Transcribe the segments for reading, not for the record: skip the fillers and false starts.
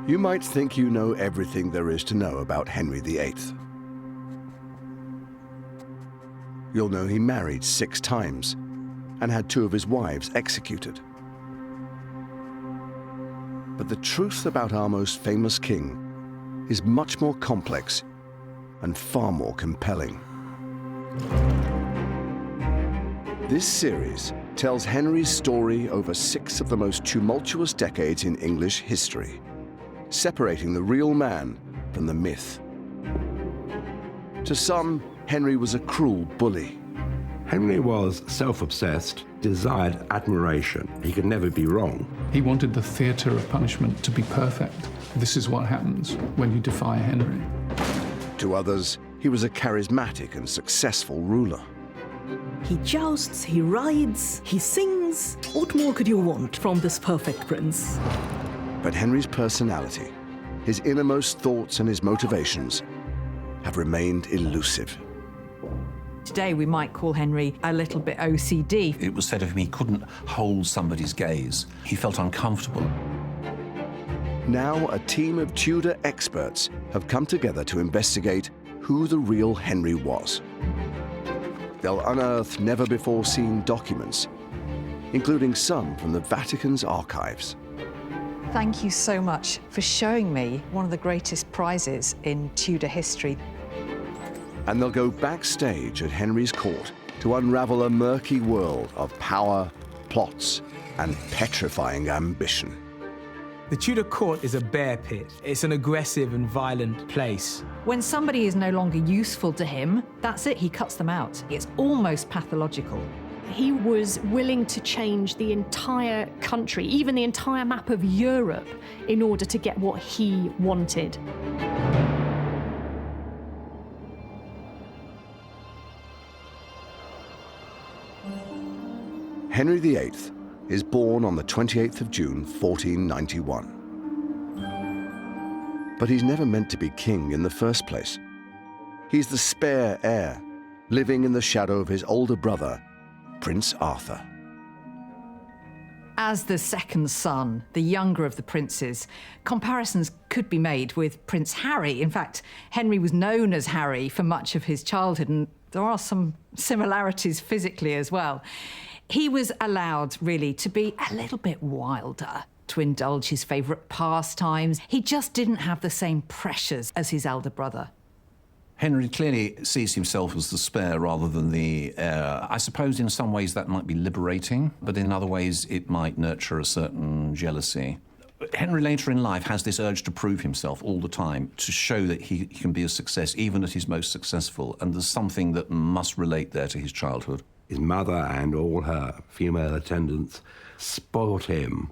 You might think you know everything there is to know about Henry VIII. You'll know he married 6 times and had 2 of his wives executed. But the truth about our most famous king is much more complex and far more compelling. This series tells Henry's story over 6 of the most tumultuous decades in English history, separating the real man from the myth. To some, Henry was a cruel bully. Henry was self-obsessed, desired admiration. He could never be wrong. He wanted the theatre of punishment to be perfect. This is what happens when you defy Henry. To others, he was a charismatic and successful ruler. He jousts, he rides, he sings. What more could you want from this perfect prince? But Henry's personality, his innermost thoughts and his motivations have remained elusive. Today we might call Henry a little bit OCD. It was said of him he couldn't hold somebody's gaze. He felt uncomfortable. Now a team of Tudor experts have come together to investigate who the real Henry was. They'll unearth never-before-seen documents, including some from the Vatican's archives. Thank you so much for showing me one of the greatest prizes in Tudor history. And they'll go backstage at Henry's court to unravel a murky world of power, plots, and petrifying ambition. The Tudor court is a bear pit. It's an aggressive and violent place. When somebody is no longer useful to him, that's it, he cuts them out. It's almost pathological. He was willing to change the entire country, even the entire map of Europe, in order to get what he wanted. Henry VIII is born on the 28th of June, 1491. But he's never meant to be king in the first place. He's the spare heir, living in the shadow of his older brother, Prince Arthur. As the second son, the younger of the princes, comparisons could be made with Prince Harry. In fact, Henry was known as Harry for much of his childhood, and there are some similarities physically as well. He was allowed, really, to be a little bit wilder, to indulge his favourite pastimes. He just didn't have the same pressures as his elder brother. Henry clearly sees himself as the spare rather than the heir. I suppose in some ways that might be liberating, but in other ways it might nurture a certain jealousy. Henry later in life has this urge to prove himself all the time, to show that he can be a success even at his most successful, and there's something that must relate there to his childhood. His mother and all her female attendants spoilt him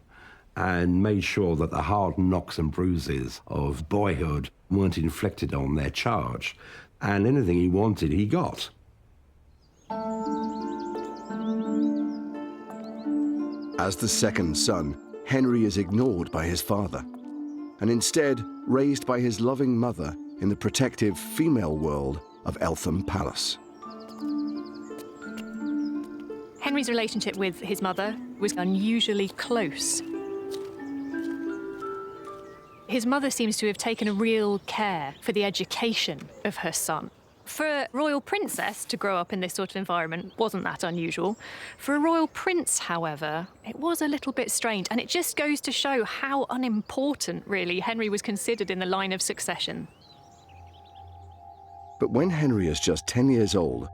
and made sure that the hard knocks and bruises of boyhood weren't inflicted on their charge. And anything he wanted, he got. As the second son, Henry is ignored by his father, and instead raised by his loving mother in the protective female world of Eltham Palace. Henry's relationship with his mother was unusually close. His mother seems to have taken a real care for the education of her son. For a royal princess to grow up in this sort of environment wasn't that unusual. For a royal prince, however, it was a little bit strange, and it just goes to show how unimportant, really, Henry was considered in the line of succession. But when Henry is just 10 years old,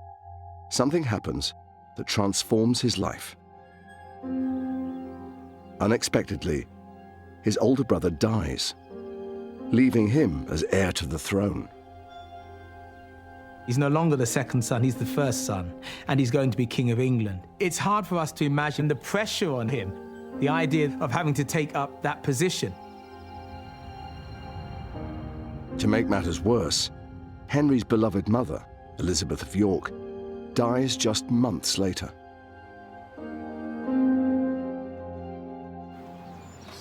something happens that transforms his life. Unexpectedly, his older brother dies, leaving him as heir to the throne. He's no longer the second son, he's the first son, and he's going to be King of England. It's hard for us to imagine the pressure on him, the idea of having to take up that position. To make matters worse, Henry's beloved mother, Elizabeth of York, dies just months later.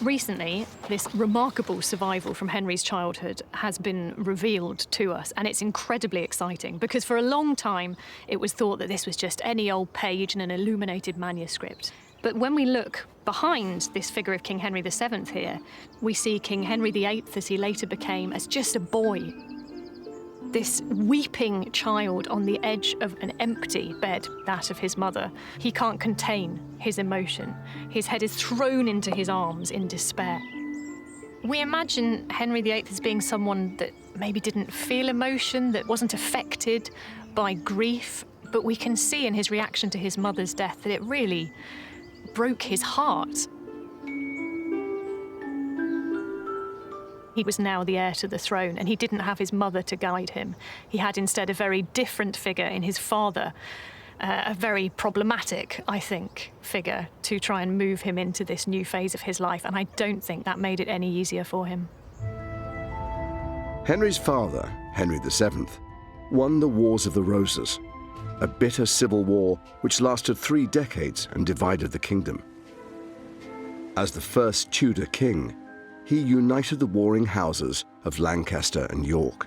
Recently, this remarkable survival from Henry's childhood has been revealed to us, and it's incredibly exciting because for a long time it was thought that this was just any old page in an illuminated manuscript. But when we look Behind this figure of King Henry VII here, we see King Henry VIII, as he later became, as just a boy. This weeping child on the edge of an empty bed, that of his mother. He can't contain his emotion. His head is thrown into his arms in despair. We imagine Henry VIII as being someone that maybe didn't feel emotion, that wasn't affected by grief, but we can see in his reaction to his mother's death that it really broke his heart. He was now the heir to the throne, and he didn't have his mother to guide him. He had instead a very different figure in his father, a very problematic, I think, figure to try and move him into this new phase of his life, and I don't think that made it any easier for him. Henry's father, Henry VII, won the Wars of the Roses, a bitter civil war which lasted 3 decades and divided the kingdom. As the first Tudor king, he united the warring houses of Lancaster and York.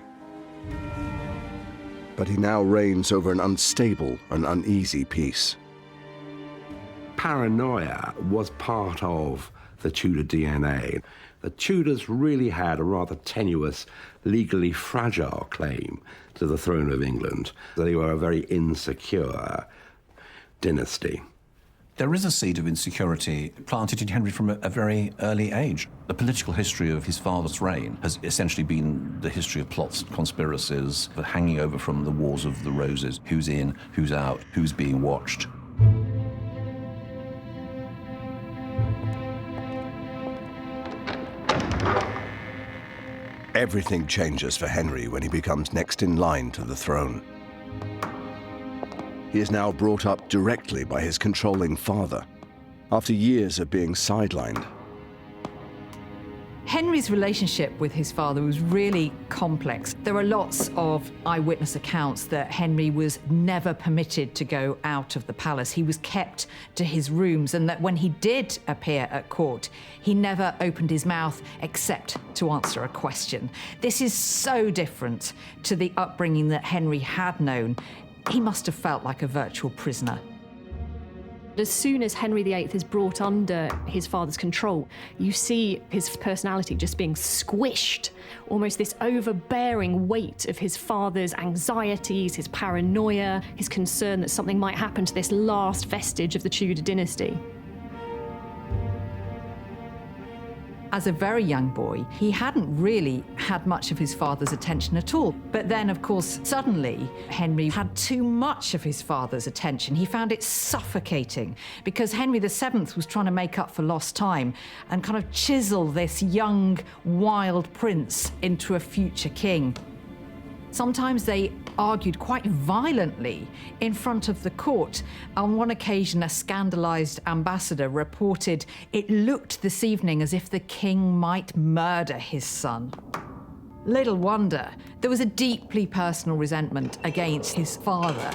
But he now reigns over an unstable and uneasy peace. Paranoia was part of the Tudor DNA. The Tudors really had a rather tenuous, legally fragile claim to the throne of England. They were a very insecure dynasty. There is a seed of insecurity planted in Henry from a very early age. The political history of his father's reign has essentially been the history of plots and conspiracies, but hanging over from the Wars of the Roses. Who's in, who's out, who's being watched. Everything changes for Henry when he becomes next in line to the throne. He is now brought up directly by his controlling father, after years of being sidelined. Henry's relationship with his father was really complex. There are lots of eyewitness accounts that Henry was never permitted to go out of the palace. He was kept to his rooms, and that when he did appear at court, he never opened his mouth except to answer a question. This is so different to the upbringing that Henry had known. He must have felt like a virtual prisoner. As soon as Henry VIII is brought under his father's control, you see his personality just being squished, almost this overbearing weight of his father's anxieties, his paranoia, his concern that something might happen to this last vestige of the Tudor dynasty. As a very young boy, he hadn't really had much of his father's attention at all. But then, of course, suddenly, Henry had too much of his father's attention. He found it suffocating because Henry VII was trying to make up for lost time and kind of chisel this young, wild prince into a future king. Sometimes they argued quite violently in front of the court. On one occasion, a scandalized ambassador reported it looked this evening as if the king might murder his son. Little wonder, there was a deeply personal resentment against his father.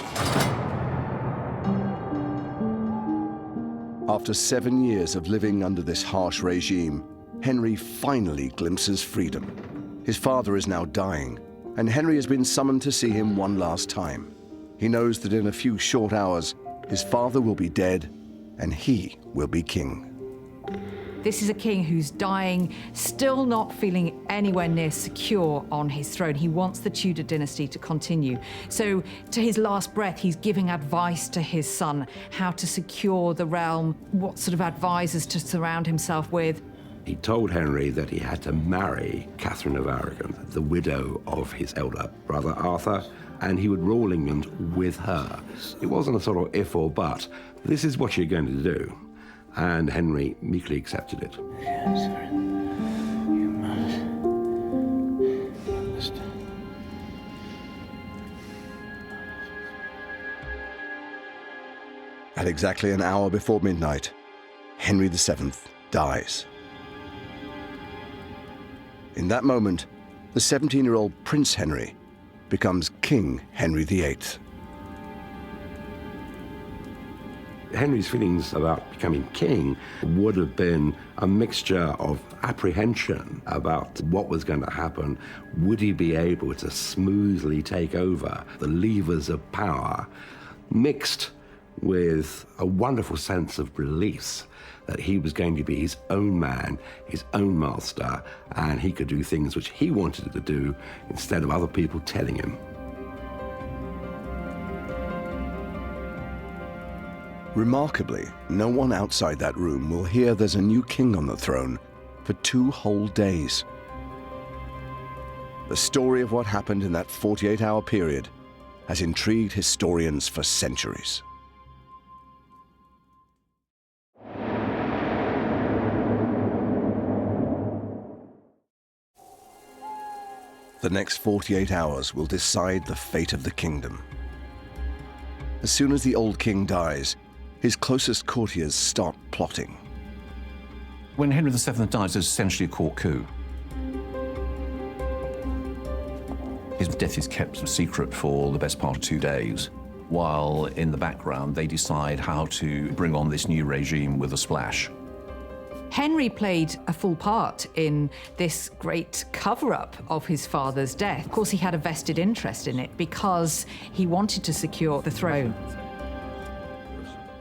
After 7 years of living under this harsh regime, Henry finally glimpses freedom. His father is now dying, and Henry has been summoned to see him one last time. He knows that in a few short hours, his father will be dead, and he will be king. This is a king who's dying, still not feeling anywhere near secure on his throne. He wants the Tudor dynasty to continue. So, to his last breath, he's giving advice to his son, how to secure the realm, what sort of advisors to surround himself with. He told Henry that he had to marry Catherine of Aragon, the widow of his elder brother Arthur, and he would rule England with her. It wasn't a sort of if or but. This is what you're going to do. And Henry meekly accepted it. Yes, you must understand. At exactly an hour before midnight, Henry VII dies. In that moment, the 17-year-old Prince Henry becomes King Henry VIII. Henry's feelings about becoming king would have been a mixture of apprehension about what was going to happen. Would he be able to smoothly take over the levers of power, mixed with a wonderful sense of release that he was going to be his own man, his own master, and he could do things which he wanted to do instead of other people telling him. Remarkably, no one outside that room will hear there's a new king on the throne for 2 whole days. The story of what happened in that 48-hour period has intrigued historians for centuries. The next 48 hours will decide the fate of the kingdom. As soon as the old king dies, his closest courtiers start plotting. When Henry VII dies, there's essentially a court coup. His death is kept secret for the best part of 2 days, while in the background they decide how to bring on this new regime with a splash. Henry played a full part in this great cover-up of his father's death. Of course, he had a vested interest in it because he wanted to secure the throne.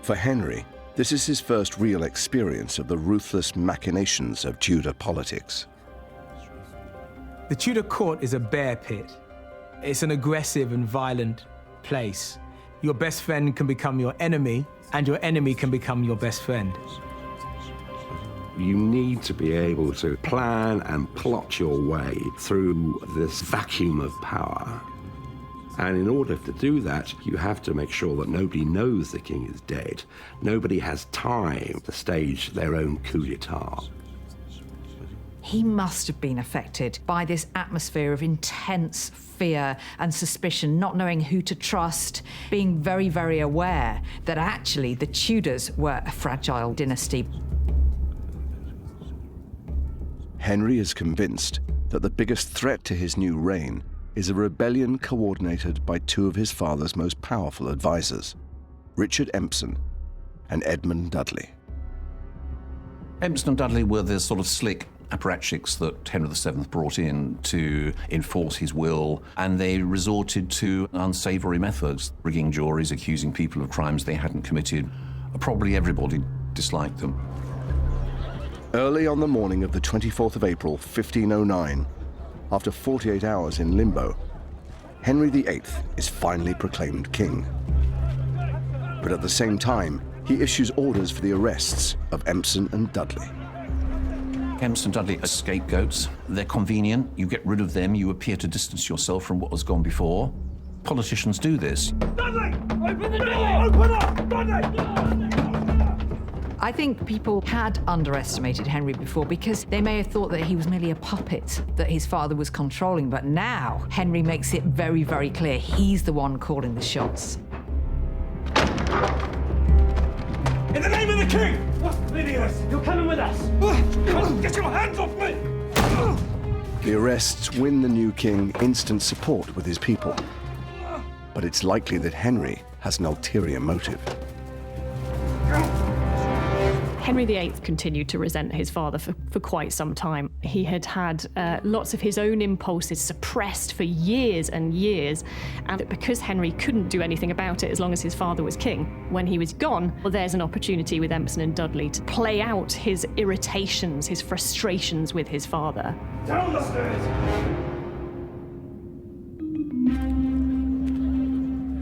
For Henry, this is his first real experience of the ruthless machinations of Tudor politics. The Tudor court is a bear pit. It's an aggressive and violent place. Your best friend can become your enemy, and your enemy can become your best friend. You need to be able to plan and plot your way through this vacuum of power. And in order to do that, you have to make sure that nobody knows the king is dead. Nobody has time to stage their own coup d'etat. He must have been affected by this atmosphere of intense fear and suspicion, not knowing who to trust, being very, very aware that actually the Tudors were a fragile dynasty. Henry is convinced that the biggest threat to his new reign is a rebellion coordinated by 2 of his father's most powerful advisors, Richard Empson and Edmund Dudley. Empson and Dudley were the sort of slick apparatchiks that Henry VII brought in to enforce his will, and they resorted to unsavory methods, rigging juries, accusing people of crimes they hadn't committed. Probably everybody disliked them. Early on the morning of the 24th of April, 1509, after 48 hours in limbo, Henry VIII is finally proclaimed king. But at the same time, he issues orders for the arrests of Empson and Dudley. Empson and Dudley are scapegoats. They're convenient. You get rid of them, you appear to distance yourself from what has gone before. Politicians do this. Dudley! Open the door! Open up! Dudley! I think people had underestimated Henry before because they may have thought that he was merely a puppet that his father was controlling, but now Henry makes it very, very clear he's the one calling the shots. In the name of the king! Idiots! You're coming with us! Get your hands off me! The arrests win the new king instant support with his people. But it's likely that Henry has an ulterior motive. Henry VIII continued to resent his father for quite some time. He had had lots of his own impulses suppressed for years and years, and because Henry couldn't do anything about it as long as his father was king, when he was gone, well, there's an opportunity with Empson and Dudley to play out his irritations, his frustrations with his father. Down the stairs!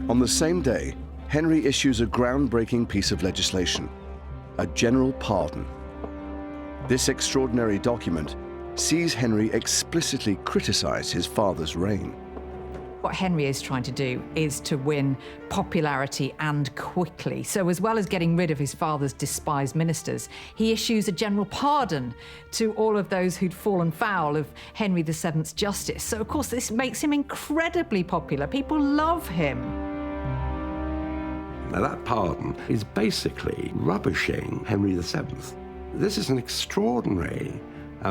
On the same day, Henry issues a groundbreaking piece of legislation, a general pardon. This extraordinary document sees Henry explicitly criticize his father's reign. What Henry is trying to do is to win popularity and quickly. So as well as getting rid of his father's despised ministers, he issues a general pardon to all of those who'd fallen foul of Henry VII's justice. So of course this makes him incredibly popular. People love him. Now, that pardon is basically rubbishing Henry VII. This is an extraordinary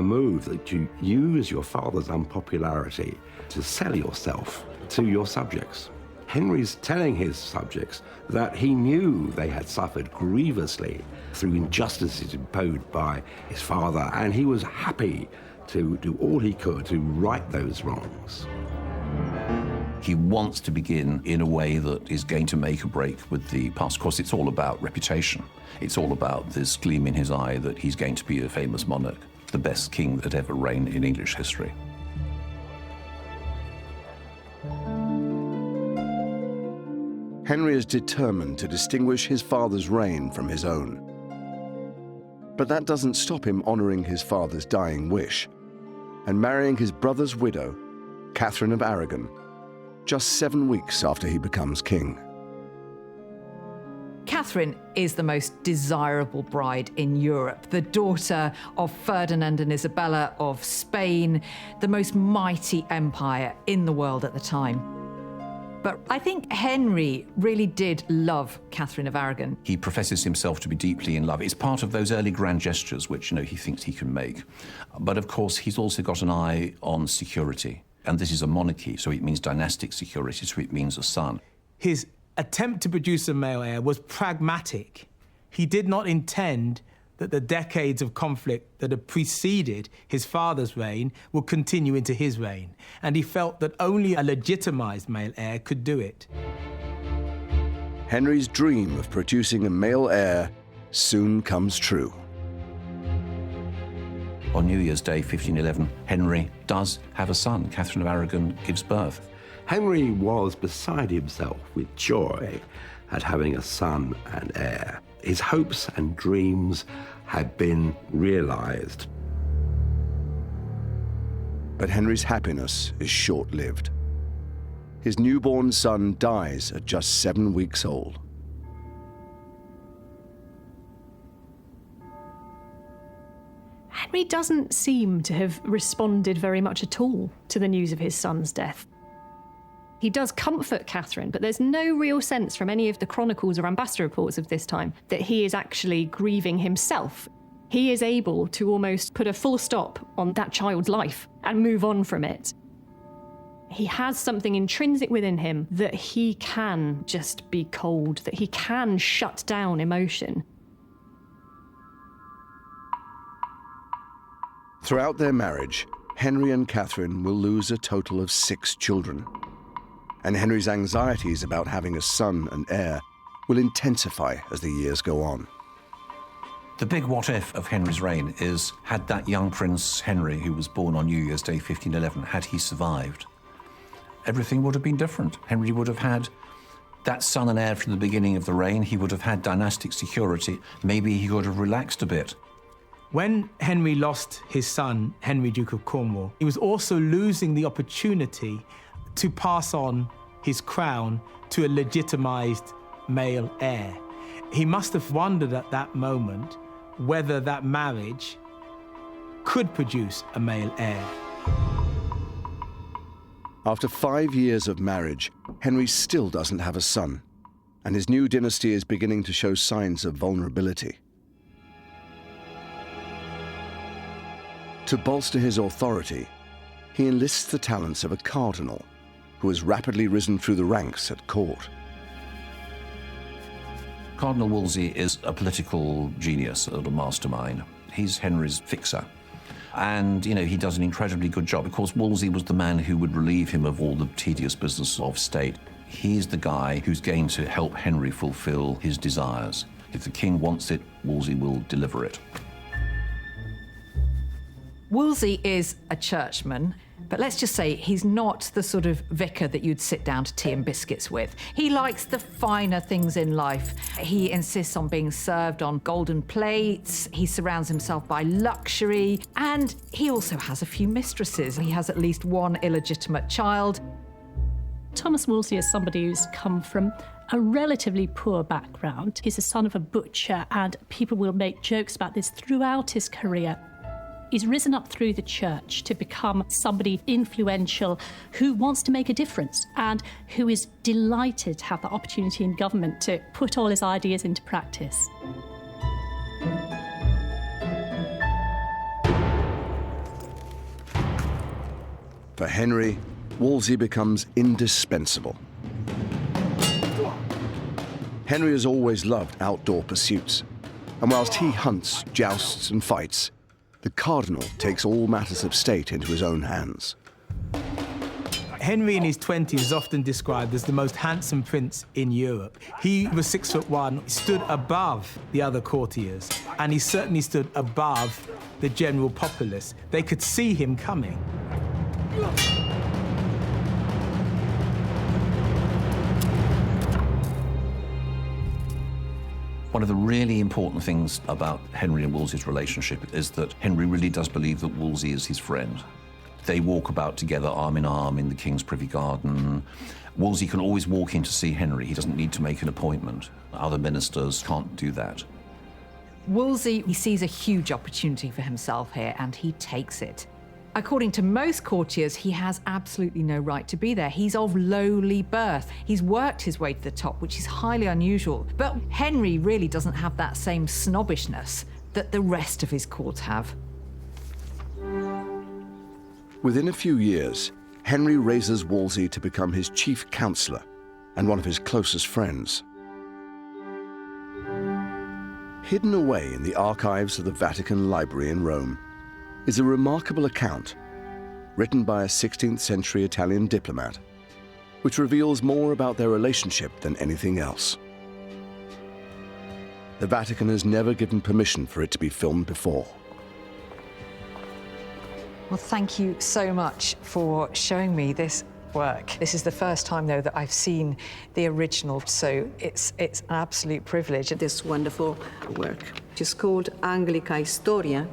move that you use your father's unpopularity to sell yourself to your subjects. Henry's telling his subjects that he knew they had suffered grievously through injustices imposed by his father, and he was happy to do all he could to right those wrongs. He wants to begin in a way that is going to make a break with the past. Of course, it's all about reputation. It's all about this gleam in his eye that he's going to be a famous monarch, the best king that ever reigned in English history. Henry is determined to distinguish his father's reign from his own. But that doesn't stop him honouring his father's dying wish and marrying his brother's widow, Catherine of Aragon, just 7 weeks after he becomes king. Catherine is the most desirable bride in Europe, the daughter of Ferdinand and Isabella of Spain, the most mighty empire in the world at the time. But I think Henry really did love Catherine of Aragon. He professes himself to be deeply in love. It's part of those early grand gestures which, he thinks he can make. But of course, he's also got an eye on security. And this is a monarchy, so it means dynastic security, so it means a son. His attempt to produce a male heir was pragmatic. He did not intend that the decades of conflict that had preceded his father's reign would continue into his reign, and he felt that only a legitimised male heir could do it. Henry's dream of producing a male heir soon comes true. On New Year's Day, 1511, Henry does have a son. Catherine of Aragon gives birth. Henry was beside himself with joy at having a son and heir. His hopes and dreams had been realised. But Henry's happiness is short-lived. His newborn son dies at just 7 weeks old. Henry doesn't seem to have responded very much at all to the news of his son's death. He does comfort Catherine, but there's no real sense from any of the chronicles or ambassador reports of this time that he is actually grieving himself. He is able to almost put a full stop on that child's life and move on from it. He has something intrinsic within him that he can just be cold, that he can shut down emotion. Throughout their marriage, Henry and Catherine will lose a total of 6 children. And Henry's anxieties about having a son and heir will intensify as the years go on. The big what-if of Henry's reign is, had that young Prince Henry, who was born on New Year's Day 1511, had he survived, everything would have been different. Henry would have had that son and heir from the beginning of the reign. He would have had dynastic security. Maybe he could have relaxed a bit. When Henry lost his son, Henry, Duke of Cornwall, he was also losing the opportunity to pass on his crown to a legitimised male heir. He must have wondered at that moment whether that marriage could produce a male heir. After 5 years of marriage, Henry still doesn't have a son, and his new dynasty is beginning to show signs of vulnerability. To bolster his authority, he enlists the talents of a cardinal who has rapidly risen through the ranks at court. Cardinal Woolsey is a political genius, a little mastermind. He's Henry's fixer. And, he does an incredibly good job. Of course, Wolsey was the man who would relieve him of all the tedious business of state. He's the guy who's going to help Henry fulfill his desires. If the king wants it, Wolsey will deliver it. Wolsey is a churchman, but let's just say he's not the sort of vicar that you'd sit down to tea and biscuits with. He likes the finer things in life. He insists on being served on golden plates. He surrounds himself by luxury, and he also has a few mistresses. He has at least one illegitimate child. Thomas Wolsey is somebody who's come from a relatively poor background. He's the son of a butcher, and people will make jokes about this throughout his career. He's risen up through the church to become somebody influential who wants to make a difference and who is delighted to have the opportunity in government to put all his ideas into practice. For Henry, Wolsey becomes indispensable. Henry has always loved outdoor pursuits, and whilst he hunts, jousts and fights, the cardinal takes all matters of state into his own hands. Henry in his 20s is often described as the most handsome prince in Europe. He was 6'1", stood above the other courtiers, and he certainly stood above the general populace. They could see him coming. One of the really important things about Henry and Wolsey's relationship is that Henry really does believe that Wolsey is his friend. They walk about together arm in arm in the King's privy garden. Wolsey can always walk in to see Henry. He doesn't need to make an appointment. Other ministers can't do that. Wolsey, he sees a huge opportunity for himself here, and he takes it. According to most courtiers, he has absolutely no right to be there. He's of lowly birth. He's worked his way to the top, which is highly unusual. But Henry really doesn't have that same snobbishness that the rest of his court have. Within a few years, Henry raises Wolsey to become his chief counselor and one of his closest friends. Hidden away in the archives of the Vatican Library in Rome is a remarkable account written by a 16th century Italian diplomat, which reveals more about their relationship than anything else. The Vatican has never given permission for it to be filmed before. Well, thank you so much for showing me this work. This is the first time, though, that I've seen the original, so it's an absolute privilege. This wonderful work, which is called Anglia Historia.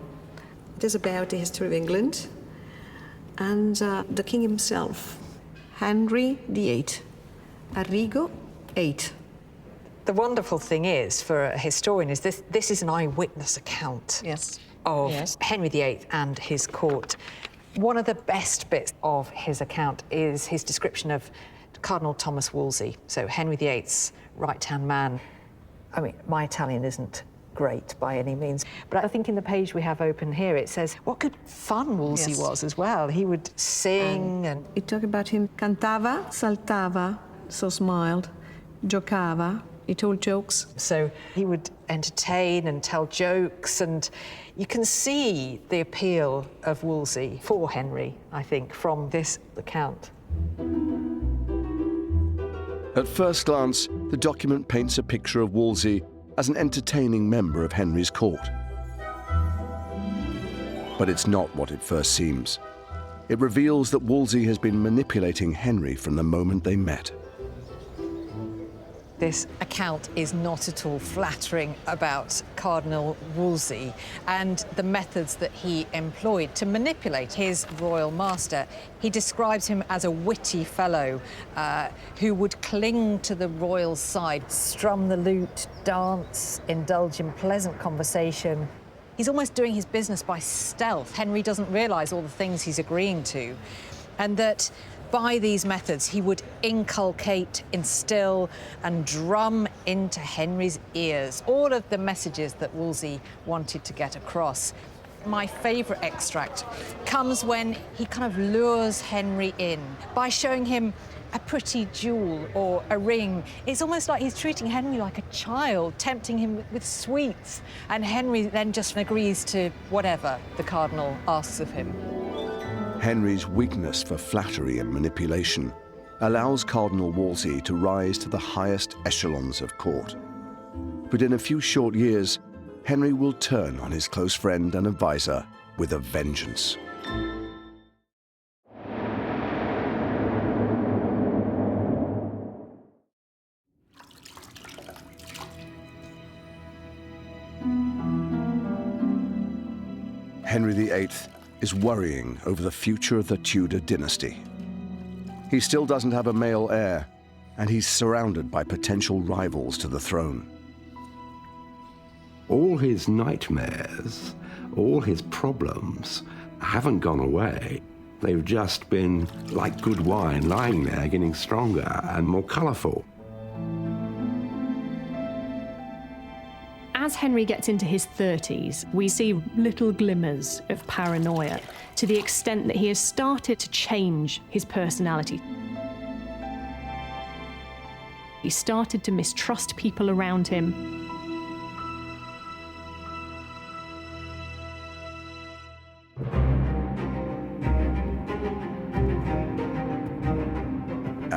It is about the history of England and the king himself, Henry VIII, Aragon 8. The wonderful thing is, for a historian, is this is an eyewitness account. Yes. Of Henry VIII and his court. One of the best bits of his account is his description of Cardinal Thomas Woolsey, so Henry VIII's right-hand man. I mean, my Italian isn't great by any means, but I think in the page we have open here, it says what good fun Woolsey was as well. He would sing and... It talked about him, cantava, saltava, so smiled, giocava, he told jokes. So he would entertain and tell jokes, and you can see the appeal of Wolsey for Henry, I think, from this account. At first glance, the document paints a picture of Wolsey as an entertaining member of Henry's court. But it's not what it first seems. It reveals that Wolsey has been manipulating Henry from the moment they met. This account is not at all flattering about Cardinal Woolsey and the methods that he employed to manipulate his royal master. He describes him as a witty fellow who would cling to the royal side, strum the lute, dance, indulge in pleasant conversation. He's almost doing his business by stealth. Henry doesn't realise all the things he's agreeing to, and that by these methods, he would inculcate, instill, and drum into Henry's ears all of the messages that Wolsey wanted to get across. My favourite extract comes when he kind of lures Henry in by showing him a pretty jewel or a ring. It's almost like he's treating Henry like a child, tempting him with sweets, and Henry then just agrees to whatever the cardinal asks of him. Henry's weakness for flattery and manipulation allows Cardinal Wolsey to rise to the highest echelons of court. But in a few short years, Henry will turn on his close friend and advisor with a vengeance. Henry VIII is worrying over the future of the Tudor dynasty. He still doesn't have a male heir, and he's surrounded by potential rivals to the throne. All his nightmares, all his problems haven't gone away. They've just been like good wine, lying there, getting stronger and more colourful. As Henry gets into his 30s, we see little glimmers of paranoia to the extent that he has started to change his personality. He started to mistrust people around him.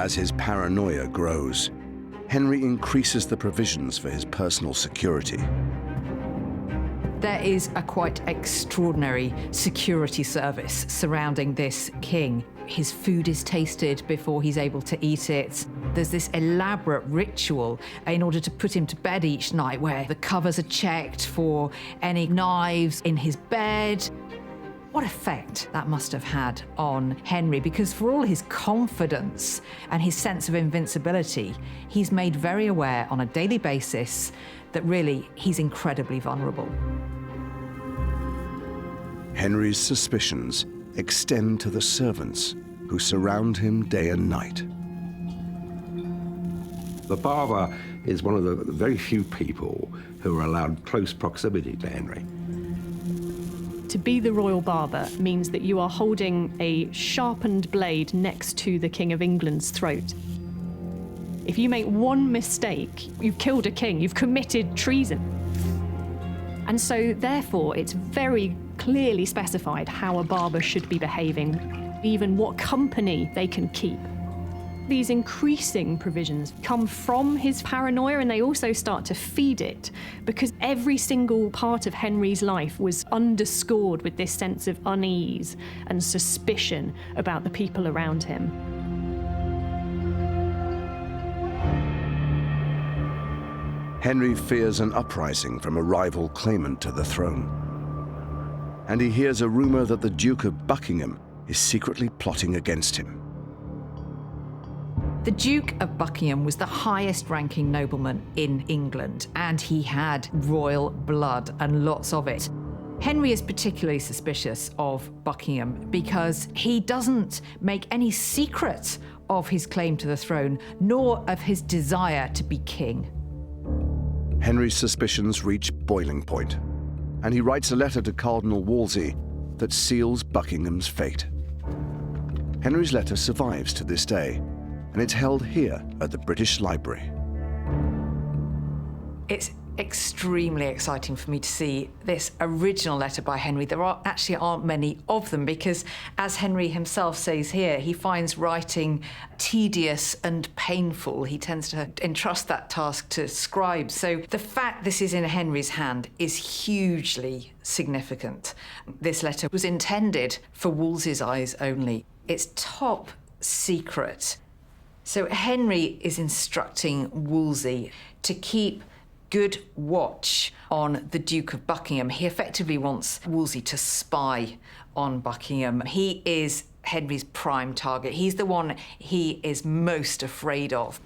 As his paranoia grows, Henry increases the provisions for his personal security. There is a quite extraordinary security service surrounding this king. His food is tasted before he's able to eat it. There's this elaborate ritual in order to put him to bed each night where the covers are checked for any knives in his bed. What effect that must have had on Henry, because for all his confidence and his sense of invincibility, he's made very aware on a daily basis that really he's incredibly vulnerable. Henry's suspicions extend to the servants who surround him day and night. The barber is one of the very few people who are allowed close proximity to Henry. To be the royal barber means that you are holding a sharpened blade next to the King of England's throat. If you make one mistake, you've killed a king, you've committed treason. And so, therefore, it's very clearly specified how a barber should be behaving, even what company they can keep. These increasing provisions come from his paranoia, and they also start to feed it, because every single part of Henry's life was underscored with this sense of unease and suspicion about the people around him. Henry fears an uprising from a rival claimant to the throne. And he hears a rumor that the Duke of Buckingham is secretly plotting against him. The Duke of Buckingham was the highest-ranking nobleman in England, and he had royal blood, and lots of it. Henry is particularly suspicious of Buckingham because he doesn't make any secret of his claim to the throne, nor of his desire to be king. Henry's suspicions reach boiling point, and he writes a letter to Cardinal Woolsey that seals Buckingham's fate. Henry's letter survives to this day, and it's held here at the British Library. It's extremely exciting for me to see this original letter by Henry. There actually aren't many of them because, as Henry himself says here, he finds writing tedious and painful. He tends to entrust that task to scribes. So the fact this is in Henry's hand is hugely significant. This letter was intended for Wolsey's eyes only. It's top secret. So Henry is instructing Wolsey to keep good watch on the Duke of Buckingham. He effectively wants Wolsey to spy on Buckingham. He is Henry's prime target. He's the one he is most afraid of.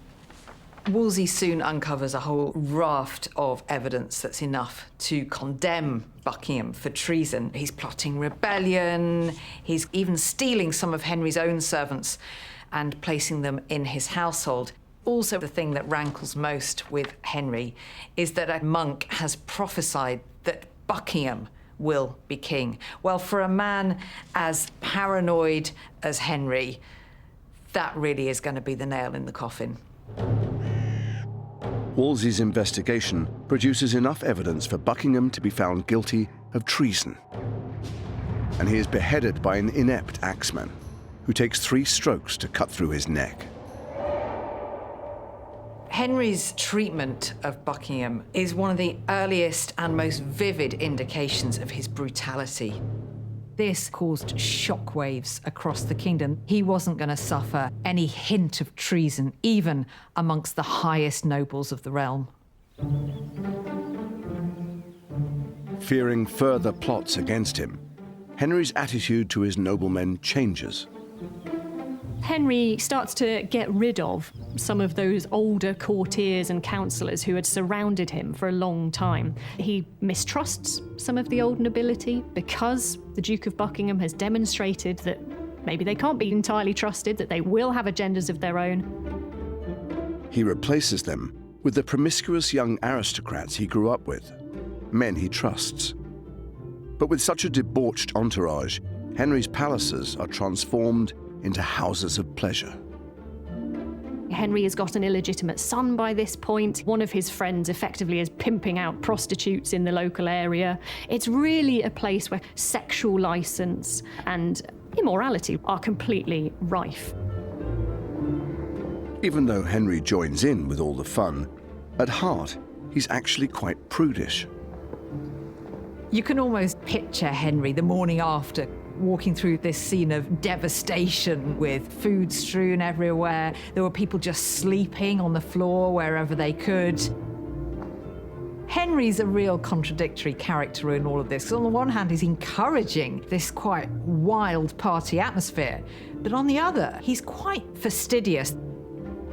Wolsey soon uncovers a whole raft of evidence that's enough to condemn Buckingham for treason. He's plotting rebellion. He's even stealing some of Henry's own servants and placing them in his household. Also, the thing that rankles most with Henry is that a monk has prophesied that Buckingham will be king. Well, for a man as paranoid as Henry, that really is going to be the nail in the coffin. Wolsey's investigation produces enough evidence for Buckingham to be found guilty of treason. And he is beheaded by an inept axeman who takes 3 strokes to cut through his neck. Henry's treatment of Buckingham is one of the earliest and most vivid indications of his brutality. This caused shockwaves across the kingdom. He wasn't going to suffer any hint of treason, even amongst the highest nobles of the realm. Fearing further plots against him, Henry's attitude to his noblemen changes. Henry starts to get rid of some of those older courtiers and councillors who had surrounded him for a long time. He mistrusts some of the old nobility because the Duke of Buckingham has demonstrated that maybe they can't be entirely trusted, that they will have agendas of their own. He replaces them with the promiscuous young aristocrats he grew up with, men he trusts. But with such a debauched entourage, Henry's palaces are transformed into houses of pleasure. Henry has got an illegitimate son by this point. One of his friends effectively is pimping out prostitutes in the local area. It's really a place where sexual license and immorality are completely rife. Even though Henry joins in with all the fun, at heart, he's actually quite prudish. You can almost picture Henry the morning after, walking through this scene of devastation with food strewn everywhere. There were people just sleeping on the floor wherever they could. Henry's a real contradictory character in all of this. 'Cause on the one hand, he's encouraging this quite wild party atmosphere, but on the other, he's quite fastidious.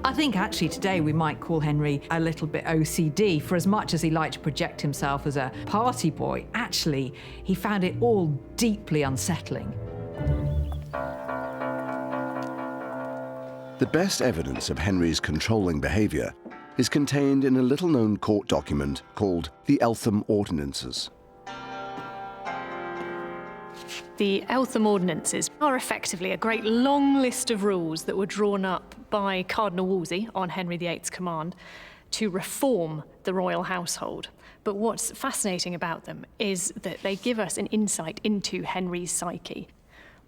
I think actually today we might call Henry a little bit OCD. For as much as he liked to project himself as a party boy, actually he found it all deeply unsettling. The best evidence of Henry's controlling behaviour is contained in a little-known court document called the Elam Ordinances. The Elam Ordinances are effectively a great long list of rules that were drawn up by Cardinal Woolsey on Henry VIII's command to reform the royal household. But what's fascinating about them is that they give us an insight into Henry's psyche.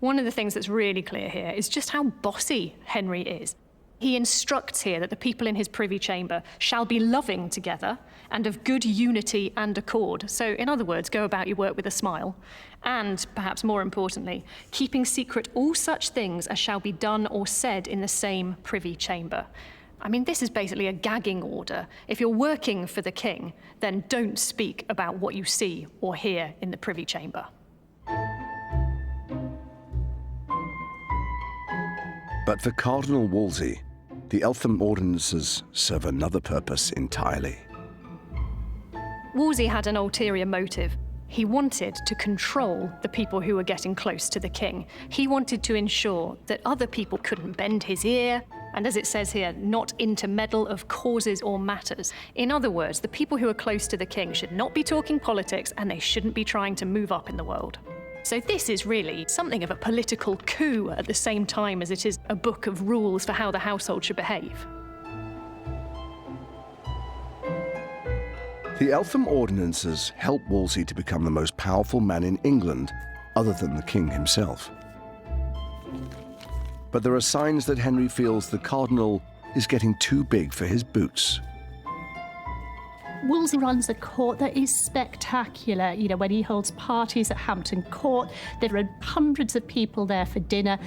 One of the things that's really clear here is just how bossy Henry is. He instructs here that the people in his privy chamber shall be loving together and of good unity and accord. So, in other words, go about your work with a smile. And, perhaps more importantly, keeping secret all such things as shall be done or said in the same privy chamber. I mean, this is basically a gagging order. If you're working for the king, then don't speak about what you see or hear in the privy chamber. But for Cardinal Wolsey, the Elam Ordinances serve another purpose entirely. Wolsey had an ulterior motive. He wanted to control the people who were getting close to the king. He wanted to ensure that other people couldn't bend his ear, and as it says here, not intermeddle of causes or matters. In other words, the people who are close to the king should not be talking politics, and they shouldn't be trying to move up in the world. So this is really something of a political coup at the same time as it is a book of rules for how the household should behave. The Elam Ordinances help Wolsey to become the most powerful man in England, other than the king himself. But there are signs that Henry feels the cardinal is getting too big for his boots. Wolsey runs a court that is spectacular. You know, when he holds parties at Hampton Court, there are hundreds of people there for dinner.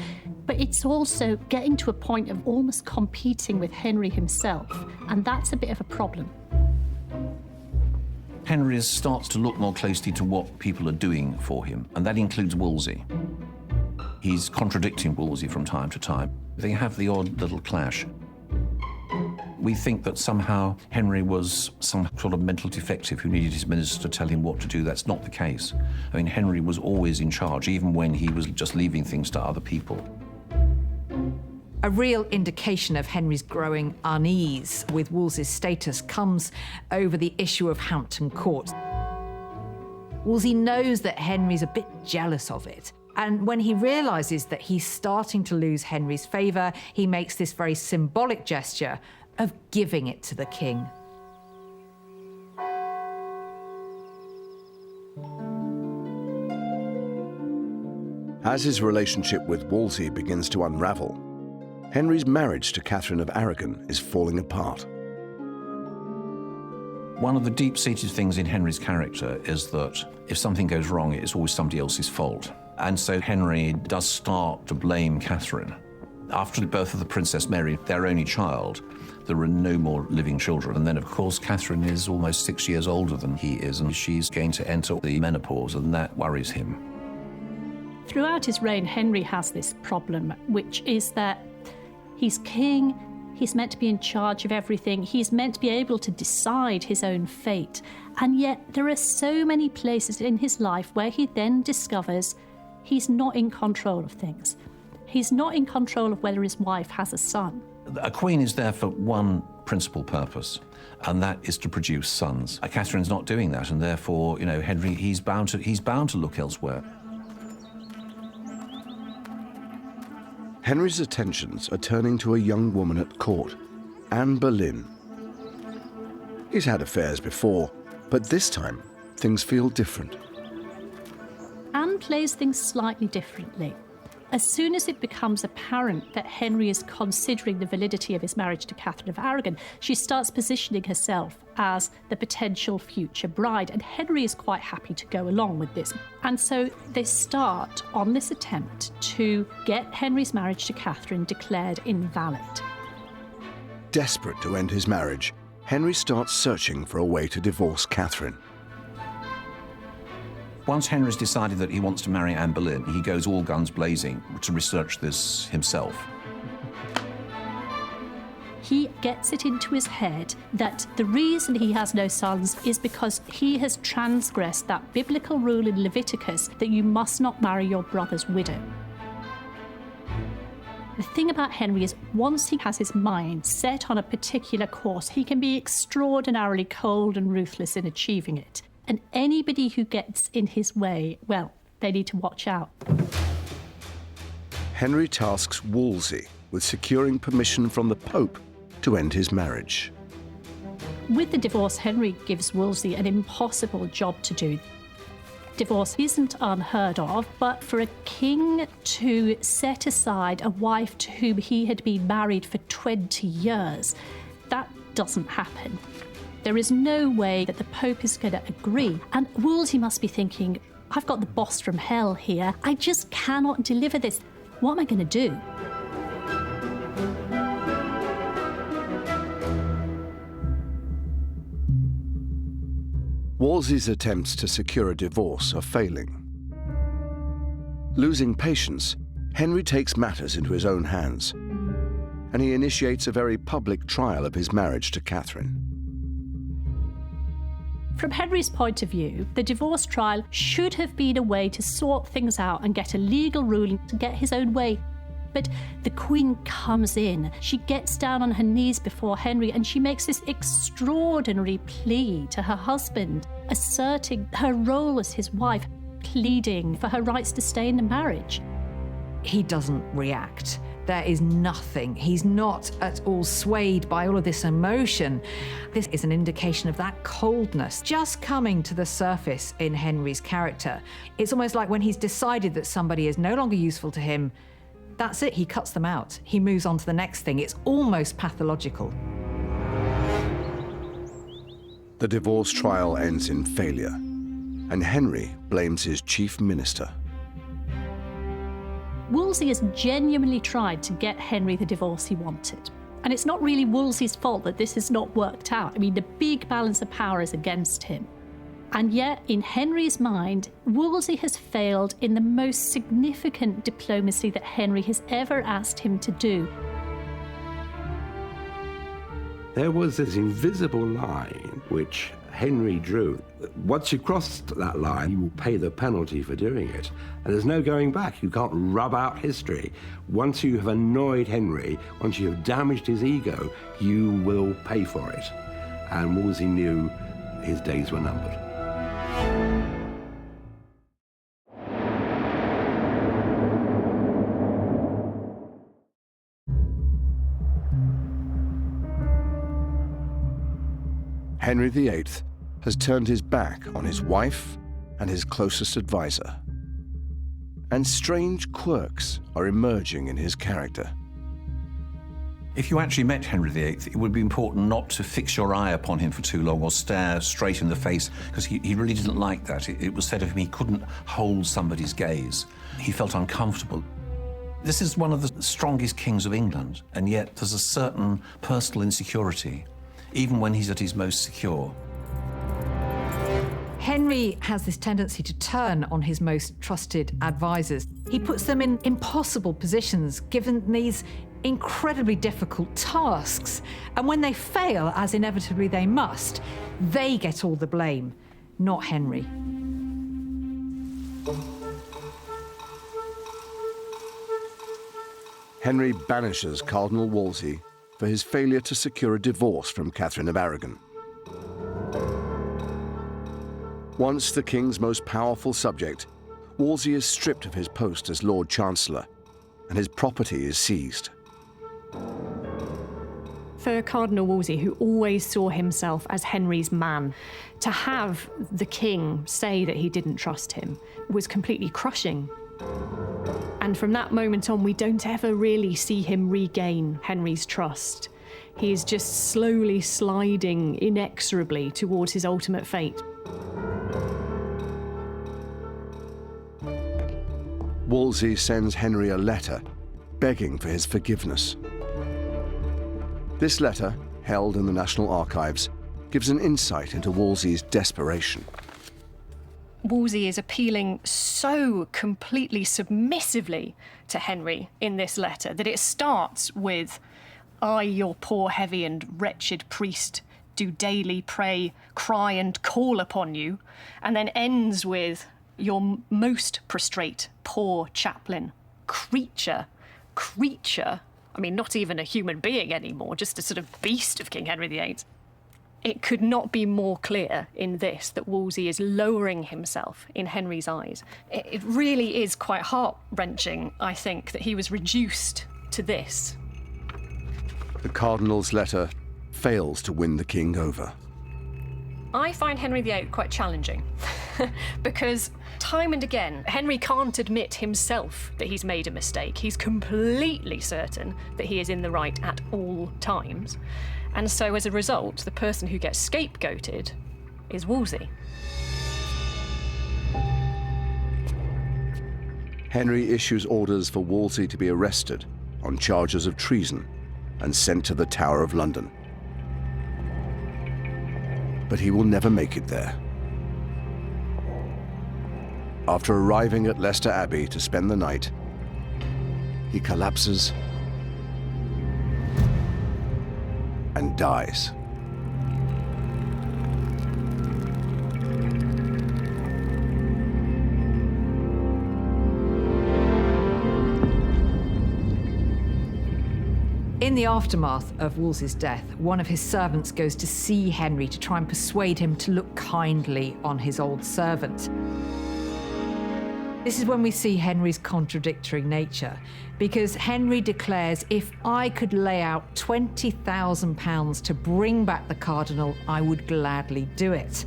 But it's also getting to a point of almost competing with Henry himself, and that's a bit of a problem. Henry starts to look more closely to what people are doing for him, and that includes Wolsey. He's contradicting Wolsey from time to time. They have the odd little clash. We think that somehow Henry was some sort of mental defective who needed his minister to tell him what to do. That's not the case. I mean, Henry was always in charge, even when he was just leaving things to other people. A real indication of Henry's growing unease with Wolsey's status comes over the issue of Hampton Court. Wolsey knows that Henry's a bit jealous of it. And when he realises that he's starting to lose Henry's favour, he makes this very symbolic gesture of giving it to the king. As his relationship with Wolsey begins to unravel, Henry's marriage to Catherine of Aragon is falling apart. One of the deep-seated things in Henry's character is that if something goes wrong, it's always somebody else's fault. And so Henry does start to blame Catherine. After the birth of the Princess Mary, their only child, there are no more living children. And then, of course, Catherine is almost 6 years older than he is, and she's going to enter the menopause, and that worries him. Throughout his reign, Henry has this problem, which is that he's king, he's meant to be in charge of everything, he's meant to be able to decide his own fate. And yet there are so many places in his life where he then discovers he's not in control of things. He's not in control of whether his wife has a son. A queen is there for one principal purpose, and that is to produce sons. Catherine's not doing that, and therefore, Henry, he's bound to look elsewhere. Henry's attentions are turning to a young woman at court, Anne Boleyn. He's had affairs before, but this time things feel different. Anne plays things slightly differently. As soon as it becomes apparent that Henry is considering the validity of his marriage to Catherine of Aragon, she starts positioning herself as the potential future bride, and Henry is quite happy to go along with this. And so they start on this attempt to get Henry's marriage to Catherine declared invalid. Desperate to end his marriage, Henry starts searching for a way to divorce Catherine. Once Henry's decided that he wants to marry Anne Boleyn, he goes all guns blazing to research this himself. He gets it into his head that the reason he has no sons is because he has transgressed that biblical rule in Leviticus that you must not marry your brother's widow. The thing about Henry is once he has his mind set on a particular course, he can be extraordinarily cold and ruthless in achieving it. And anybody who gets in his way, well, they need to watch out. Henry tasks Wolsey with securing permission from the Pope to end his marriage. With the divorce, Henry gives Wolsey an impossible job to do. Divorce isn't unheard of, but for a king to set aside a wife to whom he had been married for 20 years, that doesn't happen. There is no way that the Pope is going to agree. And Wolsey must be thinking, I've got the boss from hell here. I just cannot deliver this. What am I going to do? Wolsey's attempts to secure a divorce are failing. Losing patience, Henry takes matters into his own hands, and he initiates a very public trial of his marriage to Catherine. From Henry's point of view, the divorce trial should have been a way to sort things out and get a legal ruling to get his own way. But the Queen comes in, she gets down on her knees before Henry, and she makes this extraordinary plea to her husband, asserting her role as his wife, pleading for her rights to stay in the marriage. He doesn't react. There is nothing. He's not at all swayed by all of this emotion. This is an indication of that coldness just coming to the surface in Henry's character. It's almost like when he's decided that somebody is no longer useful to him, that's it, he cuts them out. He moves on to the next thing. It's almost pathological. The divorce trial ends in failure, and Henry blames his chief minister. Wolsey has genuinely tried to get Henry the divorce he wanted. And it's not really Wolsey's fault that this has not worked out. I mean, the big balance of power is against him. And yet, in Henry's mind, Wolsey has failed in the most significant diplomacy that Henry has ever asked him to do. There was this invisible line which Henry drew. Once you crossed that line, you will pay the penalty for doing it. And there's no going back. You can't rub out history. Once you have annoyed Henry, once you have damaged his ego, you will pay for it. And Wolsey knew his days were numbered. Henry VIII has turned his back on his wife and his closest advisor. And strange quirks are emerging in his character. If you actually met Henry VIII, it would be important not to fix your eye upon him for too long or stare straight in the face, because he really didn't like that. It was said of him he couldn't hold somebody's gaze. He felt uncomfortable. This is one of the strongest kings of England, and yet there's a certain personal insecurity, even when he's at his most secure. Henry has this tendency to turn on his most trusted advisors. He puts them in impossible positions, given these incredibly difficult tasks. And when they fail, as inevitably they must, they get all the blame, not Henry. Henry banishes Cardinal Woolsey for his failure to secure a divorce from Catherine of Aragon. Once the king's most powerful subject, Wolsey is stripped of his post as Lord Chancellor, and his property is seized. For Cardinal Wolsey, who always saw himself as Henry's man, to have the king say that he didn't trust him was completely crushing. And from that moment on, we don't ever really see him regain Henry's trust. He is just slowly sliding inexorably towards his ultimate fate. Wolsey sends Henry a letter begging for his forgiveness. This letter, held in the National Archives, gives an insight into Wolsey's desperation. Wolsey is appealing so completely submissively to Henry in this letter that it starts with, "I, your poor, heavy and wretched priest, do daily pray, cry and call upon you," and then ends with, "Your most prostrate, poor chaplain, creature," I mean, not even a human being anymore, just a sort of beast of King Henry VIII. It could not be more clear in this that Wolsey is lowering himself in Henry's eyes. It really is quite heart-wrenching, I think, that he was reduced to this. The Cardinal's letter fails to win the king over. I find Henry VIII quite challenging because time and again, Henry can't admit himself that he's made a mistake. He's completely certain that he is in the right at all times. And so as a result, the person who gets scapegoated is Wolsey. Henry issues orders for Wolsey to be arrested on charges of treason and sent to the Tower of London. But he will never make it there. After arriving at Leicester Abbey to spend the night, he collapses and dies. In the aftermath of Wolsey's death, one of his servants goes to see Henry to try and persuade him to look kindly on his old servant. This is when we see Henry's contradictory nature, because Henry declares, "If I could lay out £20,000 to bring back the cardinal, I would gladly do it."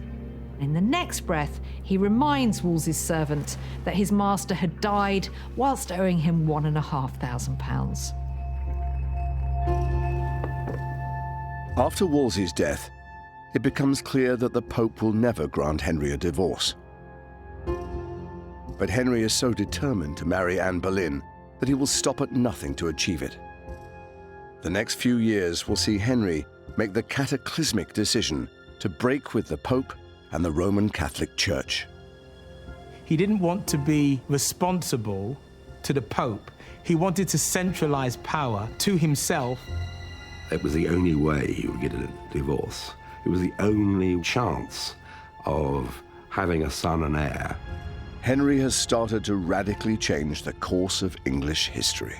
In the next breath, he reminds Wolsey's servant that his master had died whilst owing him £1,500. After Wolsey's death, it becomes clear that the Pope will never grant Henry a divorce. But Henry is so determined to marry Anne Boleyn that he will stop at nothing to achieve it. The next few years will see Henry make the cataclysmic decision to break with the Pope and the Roman Catholic Church. He didn't want to be responsible to the Pope. He wanted to centralize power to himself. It was the only way he would get a divorce. It was the only chance of having a son and heir. Henry has started to radically change the course of English history.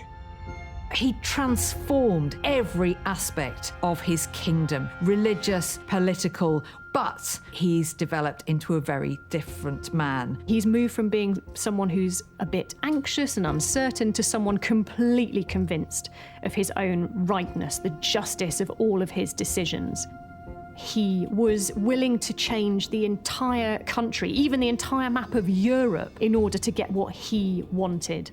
He transformed every aspect of his kingdom, religious, political, but he's developed into a very different man. He's moved from being someone who's a bit anxious and uncertain to someone completely convinced of his own rightness, the justice of all of his decisions. He was willing to change the entire country, even the entire map of Europe, in order to get what he wanted.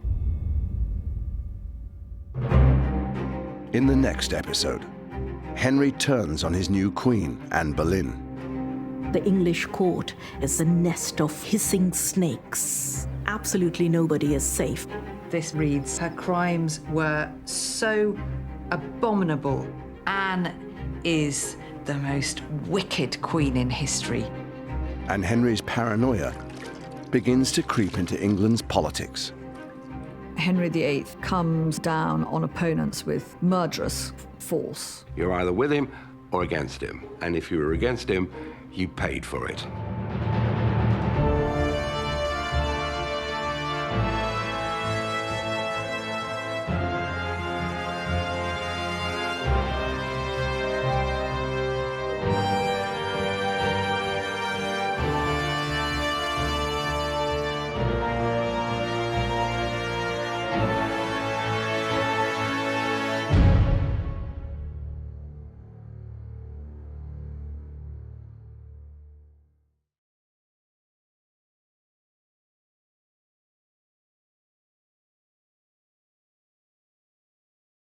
In the next episode, Henry turns on his new queen, Anne Boleyn. The English court is a nest of hissing snakes. Absolutely nobody is safe. This reads, "Her crimes were so abominable. Anne is the most wicked queen in history." And Henry's paranoia begins to creep into England's politics. Henry VIII comes down on opponents with murderous force. You're either with him or against him. And if you were against him, you paid for it.